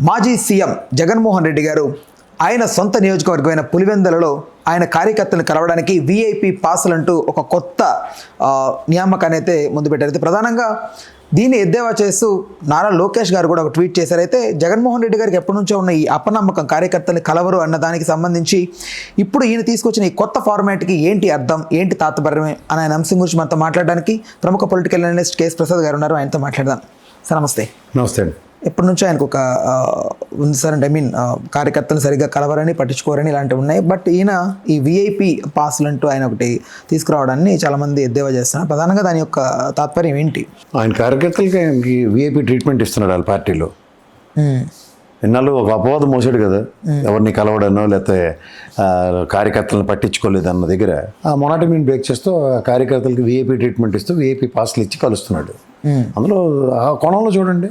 మాజీ సీఎం జగన్మోహన్ రెడ్డి గారు ఆయన సొంత నియోజకవర్గమైన పులివెందులలో ఆయన కార్యకర్తలను కలవడానికి వీఐపీ పాసులు అంటూ ఒక కొత్త నియామకాన్ని అయితే ముందు పెట్టారు. ప్రధానంగా దీన్ని ఎద్దేవా చేస్తూ నారా లోకేష్ గారు కూడా ఒక ట్వీట్ చేశారు. అయితే జగన్మోహన్ రెడ్డి గారికి ఎప్పటి నుంచో ఉన్న ఈ అపనమ్మకం కార్యకర్తలను కలవరు అన్న దానికి సంబంధించి ఇప్పుడు ఈయన తీసుకొచ్చిన ఈ కొత్త ఫార్మాట్కి ఏంటి అర్థం, ఏంటి తాత్పర్యం అనే అంశం గురించి మనతో మాట్లాడడానికి ప్రముఖ పొలిటికల్ అనలిస్ట్ కేఎస్ ప్రసాద్ గారు ఉన్నారు. ఆయనతో మాట్లాడదాం. సార్ నమస్తే. నమస్తే అండి. ఎప్పటి నుంచో ఆయనకు ఒక ఉంది సార్, అంటే కార్యకర్తలు సరిగ్గా కలవరని పట్టించుకోరని ఇలాంటివి ఉన్నాయి. బట్ ఈయన ఈ వీఐపీ పాసులు అంటూ ఆయన ఒకటి తీసుకురావడాన్ని చాలామంది ఎద్దేవా చేస్తున్నారు. ప్రధానంగా దాని యొక్క తాత్పర్యం ఏంటి? ఆయన కార్యకర్తలకి ఆయనకి వీఐపీ ట్రీట్మెంట్ ఇస్తున్నాడు వాళ్ళ పార్టీలో. ఎన్నాళ్ళు ఒక అపవాదం మోసాడు కదా, ఎవరిని కలవడనో లేకపోతే కార్యకర్తలను పట్టించుకోలేదు అన్న దగ్గర ఆ మొనాటమీని బ్రేక్ చేస్తూ కార్యకర్తలకి వీఐపీ ట్రీట్మెంట్ ఇస్తూ వీఐపీ పాసులు ఇచ్చి కలుస్తున్నాడు. అందులో ఆ కోణంలో చూడండి,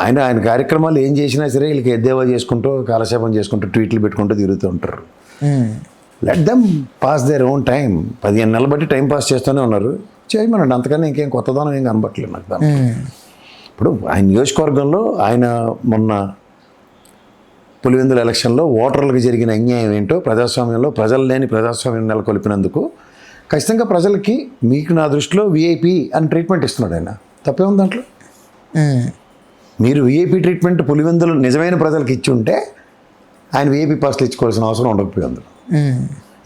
ఆయన కార్యక్రమాలు ఏం చేసినా సరే వీళ్ళకి ఎద్దేవా చేసుకుంటూ కాలక్షేపం చేసుకుంటూ ట్వీట్లు పెట్టుకుంటూ తిరుగుతూ ఉంటారు. Let them pass their own time. 15 నెలలు బట్టి టైం పాస్ చేస్తూనే ఉన్నారు, చేయమనండి. అంతకన్నా ఇంకేం కొత్తదనం ఏం కనబట్టలేదు నాకు దాంట్లో. ఇప్పుడు ఆయన నియోజకవర్గంలో ఆయన మొన్న పులివెందుల ఎలక్షన్లో ఓటర్లకు జరిగిన అన్యాయం ఏంటో, ప్రజాస్వామ్యంలో ప్రజలు లేని ప్రజాస్వామ్యం నెలకొల్పినందుకు ఖచ్చితంగా ప్రజలకి మీకు నా దృష్టిలో వీఐపీ అని ట్రీట్మెంట్ ఇస్తున్నాడు ఆయన. తప్పే ఉంది దాంట్లో? మీరు వీఐపీ ట్రీట్మెంట్ పులివెందులు నిజమైన ప్రజలకు ఇచ్చి ఉంటే ఆయన వీఐపీ పాస్లు ఇచ్చుకోవాల్సిన అవసరం ఉండకపోయింది.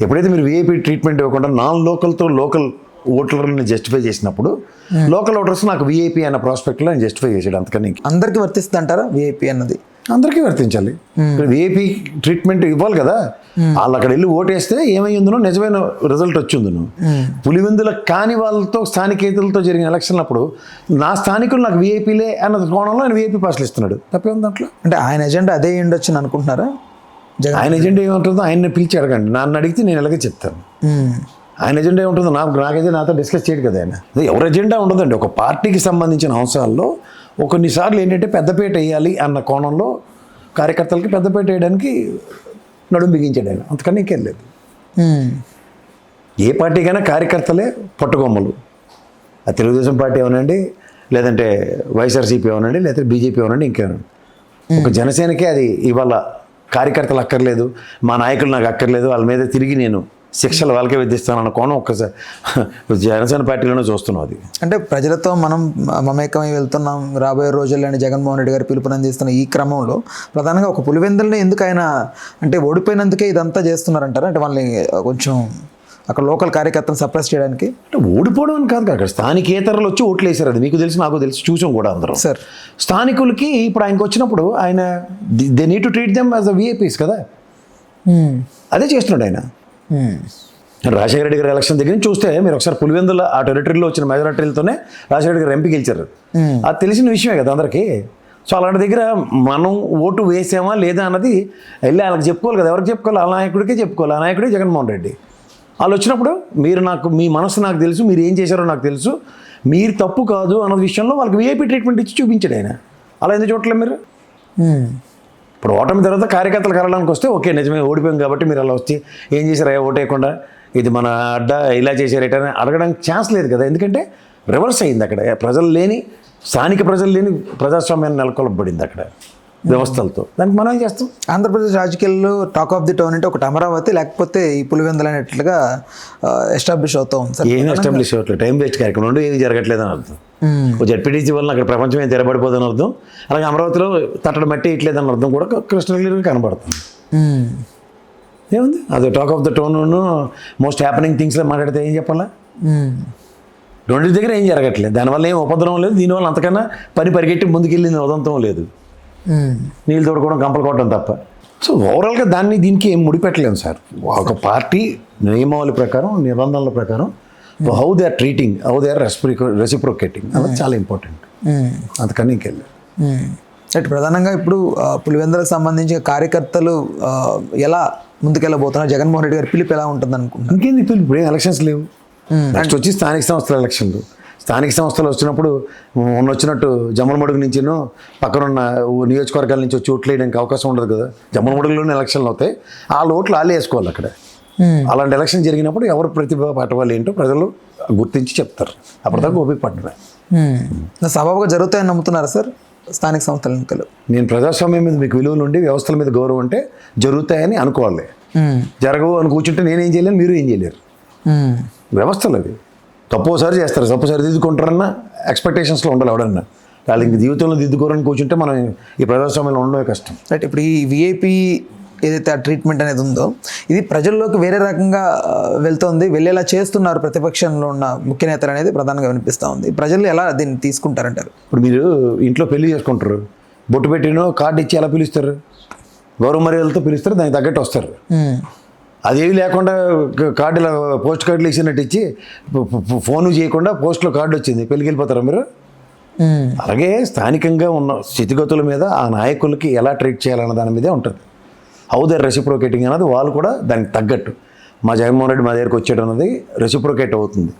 ఎప్పుడైతే మీరు వీఐపీ ట్రీట్మెంట్ ఇవ్వకుండా నాన్ లోకల్తో లోకల్ ఓటర్లని జస్టిఫై చేసినప్పుడు లోకల్ ఓటర్స్ నాకు వీఐపీ అన్న ప్రాస్పెక్ట్లో ఆయన జస్టిఫై చేశాడు. అంతకని అందరికీ వర్తిస్తుంది అంటారా వీఐపీ అన్నది? అందరికీ వర్తించాలి. వీఐపీ ట్రీట్మెంట్ ఇవ్వాలి కదా. వాళ్ళు అక్కడ వెళ్ళి ఓటేస్తే ఏమైందో నిజమైన రిజల్ట్ వచ్చిందును. పులివెందుల కాని వాళ్ళతో స్థానికేతలతో జరిగిన ఎలక్షన్లప్పుడు నా స్థానికులు నాకు వీఐపీలే అన్న కోణంలో ఆయన వీఐపీ పాసులు ఇస్తున్నాడు. తప్పే ఉంది దాంట్లో? అంటే ఆయన ఎజెండా అదే ఉండొచ్చు అనుకుంటున్నారా? ఆయన ఎజెండా ఏముంటుందో ఆయన్ని పిలిచి అడగండి. నన్ను అడిగితే నేను ఎలాగే చెప్తాను. ఆయన ఎజెండా ఏముంటుందో నాకైతే నాతో డిస్కస్ చేయడు కదా ఆయన. ఎవరి ఎజెండా ఉండదండి. ఒక పార్టీకి సంబంధించిన అంశాల్లో కొన్నిసార్లు ఏంటంటే పెద్దపేట వేయాలి అన్న కోణంలో కార్యకర్తలకి పెద్దపేట వేయడానికి నడుము బిగించాడు ఆయన. అంతకన్నా ఇంకేం లేదు. ఏ పార్టీకైనా కార్యకర్తలే పట్టుకొమ్మలు. ఆ తెలుగుదేశం పార్టీ ఏమనండి, లేదంటే వైఎస్ఆర్సీపీ ఏమనండి, లేదంటే బీజేపీ ఏమనండి, ఇంకేమనండి. ఒక జనసేనకే అది ఇవాళ కార్యకర్తలు అక్కర్లేదు, మా నాయకులు నాకు అక్కర్లేదు, వాళ్ళ మీద తిరిగి నేను శిక్షలు వాళ్ళకే విధిస్తానన్న కోణం ఒక్కసారి జనసేన పార్టీలోనే చూస్తున్నాం. అది అంటే ప్రజలతో మనం మమేకమై వెళ్తున్నాం రాబోయే రోజుల్లోని జగన్మోహన్ రెడ్డి గారు పిలుపునందిస్తున్న ఈ క్రమంలో ప్రధానంగా ఒక పులివెందులని ఎందుకు ఆయన అంటే ఓడిపోయినందుకే ఇదంతా చేస్తున్నారంటారా? అంటే వాళ్ళని కొంచెం అక్కడ లోకల్ కార్యకర్తను సప్రెస్ చేయడానికి? అంటే ఓడిపోవడం అని కాదు, అక్కడ స్థానికేతరులు వచ్చి ఓట్లు వేసారు. అది మీకు తెలుసు, నాకు తెలుసు, చూసాం కూడా అందరం. సార్, స్థానికులకి ఇప్పుడు ఆయనకు వచ్చినప్పుడు ఆయన they need to treat them as a VIPs కదా. అదే చేస్తున్నాడు ఆయన. రాజశేఖర రెడ్డి గారి ఎలక్షన్ దగ్గర నుంచి చూస్తే మీరు ఒకసారి పులివెందుల ఆ టెరిటరీలో వచ్చిన మెజారిటీలతోనే రాజశేఖర రెడ్డి గారు ఎంపీ గెలిచారు. అది తెలిసిన విషయమే కదా అందరికీ. సో అలాంటి దగ్గర మనం ఓటు వేసామా లేదా అన్నది వెళ్ళి వాళ్ళకి చెప్పుకోవాలి కదా. ఎవరికి చెప్పుకోవాలి? ఆ నాయకుడికే చెప్పుకోవాలి. ఆ నాయకుడే జగన్మోహన్ రెడ్డి. వాళ్ళు వచ్చినప్పుడు మీరు నాకు మీ మనసు నాకు తెలుసు, మీరు ఏం చేశారో నాకు తెలుసు, మీరు తప్పు కాదు అన్న విషయంలో వాళ్ళకి వీఐపీ ట్రీట్మెంట్ ఇచ్చి చూపించాడు ఆయన. అలా ఎందుకు చూడలేదు మీరు? ఇప్పుడు ఓటమి తర్వాత కార్యకర్తలు కలవడానికి వస్తే ఓకే, నిజమే ఓడిపోయాం కాబట్టి మీరు అలా వచ్చి ఏం చేశారా ఓటేయకుండా, ఇది మన అడ్డ ఇలా చేశారేటని అడగడానికి ఛాన్స్ లేదు కదా. ఎందుకంటే రివర్స్ అయింది అక్కడ. ప్రజలు లేని, స్థానిక ప్రజలు లేని ప్రజాస్వామ్యాన్ని నెలకొల్పబడింది అక్కడ వ్యవస్థలతో. దానికి మనం ఏం చేస్తాం? ఆంధ్రప్రదేశ్ రాజకీయాల్లో టాక్ ఆఫ్ ది టౌన్ అంటే ఒకటి అమరావతి, లేకపోతే ఈ పులివెందులు అనేట్లుగా ఎస్టాబ్లిష్ అవుతూ ఉంది సార్. ఏం ఎస్టాబ్లిష్ అవ్వట్లేదు, టైం వేస్ట్ కార్యక్రమం నుండి ఏది జరగట్లేదు అని అర్థం. జడ్పీటీసీ వల్ల అక్కడ ప్రపంచం ఏం తెరబడిపోదని అర్థం. అలాగే అమరావతిలో తట్టడం మట్టి ఇట్లేదని అర్థం కూడా కృష్ణగిరి కనబడుతుంది. ఏముంది అది talk of the town most happening థింగ్స్లో మాట్లాడితే ఏం చెప్పాలా? రెండింటి దగ్గర ఏం జరగట్లేదు, దానివల్ల ఏం ఉపద్రవం లేదు, దీనివల్ల అంతకన్నా పరిగెట్టి ముందుకెళ్ళింది ఉదంతం లేదు. నీళ్ళు తోడుకోవడం, కంపలు కొట్టడం తప్ప. సో ఓవరాల్గా దీనికి ఏం ముడిపెట్టలేము సార్. ఒక పార్టీ నియమావళి ప్రకారం, నిబంధనల ప్రకారం how they are treating, how they are reciprocating, అది చాలా ఇంపార్టెంట్. అంతకన్నా ఇంకెళ్ళారు. అంటే ప్రధానంగా ఇప్పుడు పులివెందులకు సంబంధించిన కార్యకర్తలు ఎలా ముందుకెళ్ళబోతున్నారు? జగన్మోహన్ రెడ్డి గారి పిలుపు ఎలా ఉంటుంది అనుకుంటున్నారు? ఇంకేంది పిలుపు? ఇప్పుడు ఎలక్షన్స్ లేవు. నెక్స్ట్ వచ్చి స్థానిక సంస్థల ఎలక్షన్లు. స్థానిక సంస్థలు వచ్చినప్పుడు మొన్న వచ్చినట్టు జమ్మలమడుగు నుంచి పక్కనున్న నియోజకవర్గాల నుంచి వచ్చి ఓట్లు వేయడానికి అవకాశం ఉండదు కదా. జమ్మలమడుగులోనే ఎలక్షన్లు అవుతాయి, ఆ ఓట్లు వాళ్ళే వేసుకోవాలి అక్కడ. అలాంటి ఎలక్షన్ జరిగినప్పుడు ఎవరు ప్రతిభ పట్టవాలి ఏంటో ప్రజలు గుర్తించి చెప్తారు. అప్పటిదాకా ఓపిక పట్టడమే. సబబుగా జరుగుతాయని నమ్ముతున్నారా సార్? స్థానిక సంస్థల ఎన్నికలు? నేను ప్రజాస్వామ్యం మీద మీకు విలువలు ఉండి వ్యవస్థల మీద గౌరవం అంటే జరుగుతాయని అనుకోవాలి. జరగవు అని కూర్చుంటే నేనేం చేయలేను, మీరు ఏం చేయలేరు. వ్యవస్థలు అది తప్పోసారి చేస్తారు, తప్పుసారి దిద్దుకుంటారన్న ఎక్స్పెక్టేషన్స్లో ఉండాలి ఎవడన్నా. వాళ్ళు ఇంక జీవితంలో దిద్దుకోరని కూర్చుంటే మనం ఈ ప్రజాస్వామ్యంలో ఉండడమే కష్టం. రైట్. ఇప్పుడు ఈ విఐపి ఏదైతే ఆ ట్రీట్మెంట్ అనేది ఉందో ఇది ప్రజల్లోకి వేరే రకంగా వెళ్తోంది, వెళ్ళేలా చేస్తున్నారు ప్రతిపక్షంలో ఉన్న ముఖ్య నేతలు అనేది ప్రధానంగా వినిపిస్తూ ఉంది. ప్రజలు ఎలా దీన్ని తీసుకుంటారంటారు? ఇప్పుడు మీరు ఇంట్లో పెళ్లి చేసుకుంటారు, బొట్టు పెట్టినో కార్డు ఇచ్చి ఎలా పిలుస్తారు? గౌరవ మర్యాదలతో పిలుస్తారు, దానికి తగ్గట్టు వస్తారు. అదేవి లేకుండా కార్డులో పోస్ట్ కార్డులు ఇచ్చినట్టు ఇచ్చి ఫోన్ చేయకుండా పోస్ట్లో కార్డు వచ్చింది, పెళ్ళికి వెళ్ళిపోతారా మీరు? అలాగే స్థానికంగా ఉన్న స్థితిగతుల మీద ఆ నాయకులకి ఎలా ట్రీట్ చేయాలన్న దాని మీదే ఉంటుంది. హౌ దే రెసిప్రోకేటింగ్ అన్నది వాళ్ళు కూడా దానికి తగ్గట్టు. మా జగన్మోహన్ రెడ్డి మా దగ్గరికి వచ్చేయడం అన్నది రెసిప్రోకేట్ అవుతుంది.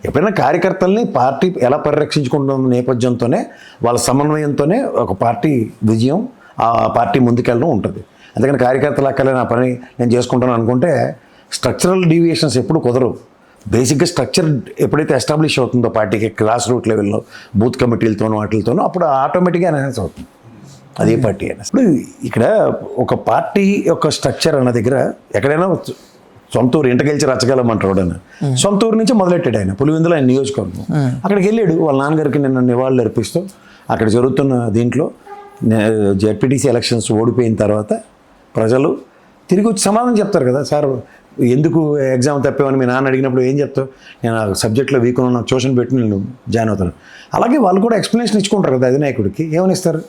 ఎప్పుడైనా కార్యకర్తల్ని పార్టీ ఎలా పరిరక్షించుకుంటున్న నేపథ్యంతోనే, వాళ్ళ సమన్వయంతోనే ఒక పార్టీ విజయం, ఆ పార్టీ ముందుకెళ్ళడం ఉంటుంది. అందుకని కార్యకర్తలు అక్కలే నా పని నేను చేసుకుంటాను అనుకుంటే స్ట్రక్చరల్ డీవియేషన్స్ ఎప్పుడు కుదరవు. బేసిక్గా స్ట్రక్చర్ ఎప్పుడైతే ఎస్టాబ్లిష్ అవుతుందో పార్టీకి గ్రాస్ రూట్ లెవెల్లో బూత్ కమిటీలతోనూ వాటితోనూ అప్పుడు ఆటోమేటిక్గా ఎన్హాన్స్ అవుతుంది అదే పార్టీ అయినా. ఇప్పుడు ఇక్కడ ఒక పార్టీ యొక్క స్ట్రక్చర్ అన్న దగ్గర ఎక్కడైనా సొంత ఊరు ఇంట గెలిచి రచ్చగలమంటారు ఎవడైనా. సొంత ఊరు నుంచి మొదలెట్టాడు ఆయన, పులివెందుల ఆయన నియోజకవర్గం. అక్కడికి వెళ్ళాడు, వాళ్ళ నాన్నగారికి నిన్న నివాళులు అర్పిస్తూ అక్కడ జరుగుతున్న దీంట్లో జెడ్పీటీసీ ఎలక్షన్స్ ఓడిపోయిన తర్వాత ప్రజలు తిరిగి వచ్చి సమాధానం చెప్తారు కదా, సార్ ఎందుకు ఎగ్జామ్ తప్పామని మీ నాన్న అడిగినప్పుడు ఏం చెప్తావు? నేను ఆ సబ్జెక్ట్లో వీక్ ఉన్న ట్యూషన్ పెట్టి నేను జాయిన్ అవుతాను. అలాగే వాళ్ళు కూడా ఎక్స్ప్లెనేషన్ ఇచ్చుకుంటారు కదా అధినాయకుడికి. ఏమని ఇస్తారు?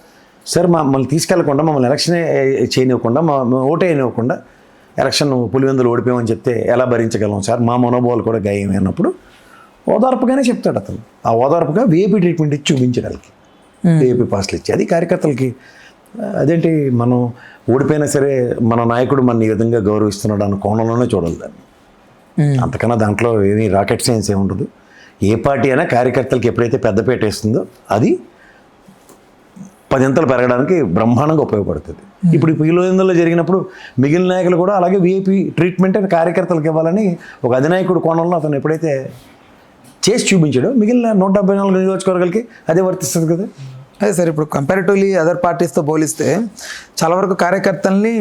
సార్ మమ్మల్ని తీసుకెళ్లకుండా, మమ్మల్ని ఎలక్షనే చేయనివ్వకుండా, మా ఓటే అయినివ్వకుండా ఎలక్షన్ పులివెందులు ఓడిపోయామని చెప్తే ఎలా భరించగలం సార్? మా మనోభావాలు కూడా గాయమైనప్పుడు ఓదార్పుగానే చెప్తాడు అతను. ఆ ఓదార్పుగా వీఐపీ ట్రీట్మెంట్ ఇచ్చి చూపించడానికి వీఐపీ పాస్లు ఇచ్చి, అది కార్యకర్తలకి అదేంటి మనం ఓడిపోయినా సరే మన నాయకుడు మన ఈ విధంగా గౌరవిస్తున్నాడు అన్న కోణంలోనే చూడాలి దాన్ని. అంతకన్నా దాంట్లో ఏమీ రాకెట్ సైన్స్ ఏముండదు. ఏ పార్టీ అయినా కార్యకర్తలకి ఎప్పుడైతే పెద్దపేట వేస్తుందో అది 10 అంతలు పెరగడానికి బ్రహ్మాండంగా ఉపయోగపడుతుంది. ఇప్పుడు ఈ పులివెందులలో జరిగినప్పుడు మిగిలిన నాయకులు కూడా అలాగే వీఐపీ ట్రీట్మెంట్ అని కార్యకర్తలకు ఇవ్వాలని ఒక అధినాయకుడు కోణంలో అతను ఎప్పుడైతే చేసి చూపించాడో మిగిలిన 174 నియోజకవర్గాలకి అదే వర్తిస్తుంది కదా. అదే సార్, ఇప్పుడు కంపారిటివ్లీ అదర్ పార్టీస్తో పోలిస్తే చాలా వరకు కార్యకర్తల్ని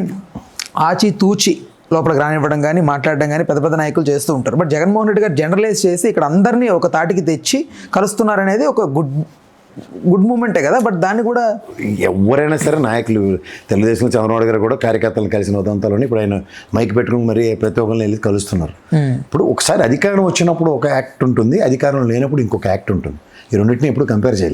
ఆచి తూచి లోపలికి రానివ్వడం కానీ మాట్లాడడం కానీ పెద్ద పెద్ద నాయకులు చేస్తూ ఉంటారు. బట్ జగన్మోహన్ రెడ్డి గారు జనరలైజ్ చేసి ఇక్కడ అందరినీ ఒక తాటికి తెచ్చి కలుస్తున్నారనేది ఒక గుడ్ మూమెంటే కదా. బట్ దాన్ని కూడా ఎవరైనా సరే నాయకులు, తెలుగుదేశంలో చంద్రబాబు గారు కూడా కార్యకర్తలను కలిసిన ఉదంతాలని ఇప్పుడు ఆయన మైక్ పెట్టుకుని మరి ప్రతి ఒక్కరిని వెళ్ళి కలుస్తున్నారు. ఇప్పుడు ఒకసారి అధికారం వచ్చినప్పుడు ఒక యాక్ట్ ఉంటుంది, అధికారం లేనప్పుడు ఇంకొక యాక్ట్ ఉంటుంది. ఈ రెండింటిని ఎప్పుడు కంపేర్ చేయలేవు.